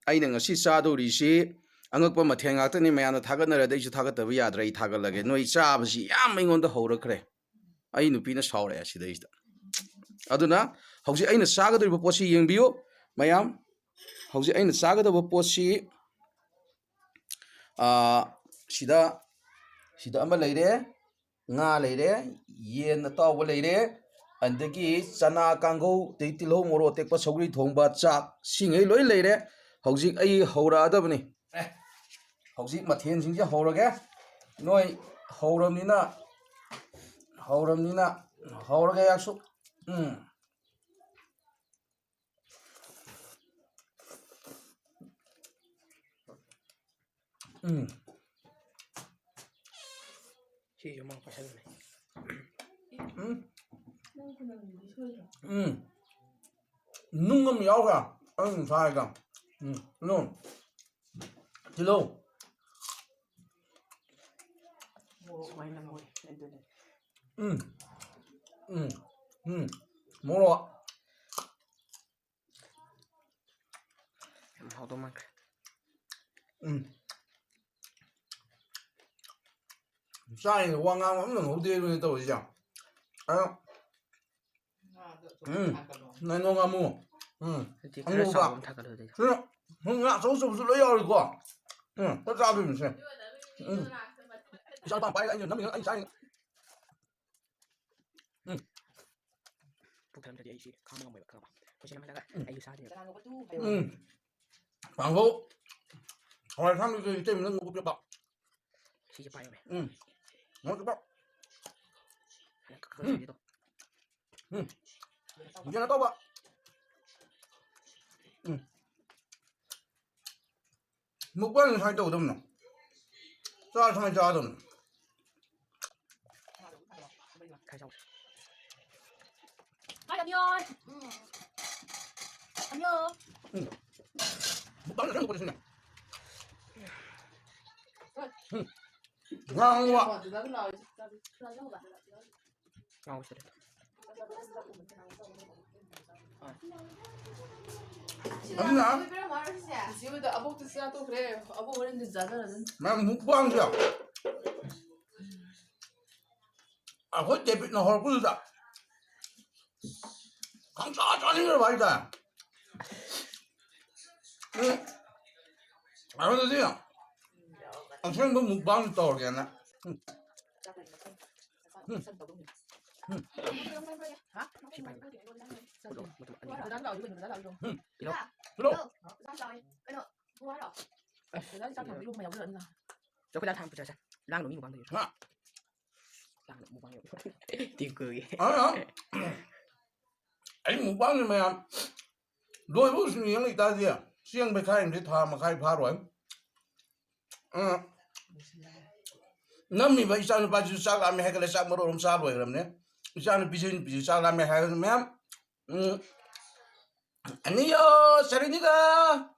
ꯑꯩꯅ ꯉꯁꯤ ꯆꯥꯗꯧꯔꯤꯁꯤ ꯑꯉꯛꯄ ꯃꯊꯦꯜ ꯉꯥꯛꯇꯅꯤ ꯃꯌꯥꯝꯅ ꯊꯥꯒꯠꯅꯔꯗꯤ ꯑꯩꯁꯨ ꯊꯥꯒꯠꯇꯕ ꯌꯥꯗ꯭ꯔꯦ ꯑꯩ ꯊꯥꯒꯠꯂꯒꯦ ꯅꯣꯏ ꯆꯥꯕꯁꯤ ꯌꯥꯝ ꯑꯩꯉꯣꯟꯗ ꯍꯧꯔꯛꯈ꯭ꯔꯦ ꯑꯩ ꯅꯨꯄꯤꯅ ꯁꯥꯎꯔꯛꯑꯦ ꯁꯤꯗꯩꯁꯤꯗ ꯑꯗꯨꯅ ꯍꯧꯖꯤꯛ ꯑꯩꯅ ꯆꯥꯒꯗꯧꯔꯤꯕ ꯄꯣꯠꯁꯤ ꯌꯦꯡꯕꯤꯌꯨ ꯃꯌꯥꯝ ꯍꯧꯖꯤꯛ ꯑꯩꯅ ꯆꯥꯒꯗꯧꯕ ꯄꯣꯠꯁꯤ ꯁꯤꯗ ꯑꯃ ꯂꯩꯔꯦ ꯉꯥ ꯂꯩꯔꯦ ꯌꯦꯟ ꯑꯇꯥꯎꯕ ꯂꯩꯔꯦ ꯑꯗꯒꯤ ꯆꯅꯥ ꯀꯥꯡꯒꯧ ꯑꯗꯩ ꯇꯤꯜꯍꯧ ꯃꯣꯔꯣꯛ ꯑꯇꯦꯛꯄ ꯁꯧꯒ꯭ꯔꯤ ꯊꯣꯡꯕ ꯆꯥꯛ ꯁꯤꯉꯩ ꯂꯣꯏ ꯂꯩꯔꯦ ꯍꯧꯖꯤꯛ ꯑꯩ ꯍꯧꯔꯛꯑꯗꯕꯅꯤ ꯍꯧꯖꯤꯛ ꯃꯊꯦꯜꯁꯤꯡꯁꯦ ꯍꯧꯔꯒꯦ ꯅꯣꯏ ꯍꯧꯔꯕꯅꯤꯅ ꯍꯧꯔꯒꯦ ꯌꯥꯛꯁꯨ 시좀 파셨네. ꯅꯨꯡ ꯑꯃ ꯌꯥꯎꯒ ꯑꯪ ꯁꯥꯏꯒ ꯇꯤꯜꯍꯧ 수고했나 뭐. 모로 하도만. 쌀이 왕강 없는 호텔에 또 오시죠. 나노가 뭐. 한국가. 나 소스 무슨 로야 이거. 또 잡으면 돼. 쌀빵 빨리 아니 남이 아니 쌀. 북한들이 이시 가만 뭐 가 봐. 보시면 내가 아유 사지. 방고. 정말 삼겹살 때문에 먹고 뼈 봐. 시지 봐요매. 먹고 봐. 그거도. 이제 나 떠봐. 먹방은 살때 어둡노. 짜장면 짜던. 안녕. 안녕. 먹방은 살때 어둡네. 왕와. 나오고 있어. 맞나? 지금도 아복도 쓰야 또 그래. 아복 어린데 자자는. 난 먹방이야. 아, 그때 빛나 헐꿀다. 강사 짜증을 말이다. 응. 아, 그러세요. 아, 생각 먹방 떠오르겠나? Cho cái đá thang phải lang nó như một bằng được. Lang nó một bằng được. Tiếng cười. anh 먹방이면 너희 무슨 영이 있다지야. 시영 백화임들 다 막하이 바로. 남미 바 이사는 바지 살라미 해결해 싹으로 좀 살고 그러네. 이사는 비전 살라미 해결하면 안녕요, 사린이가.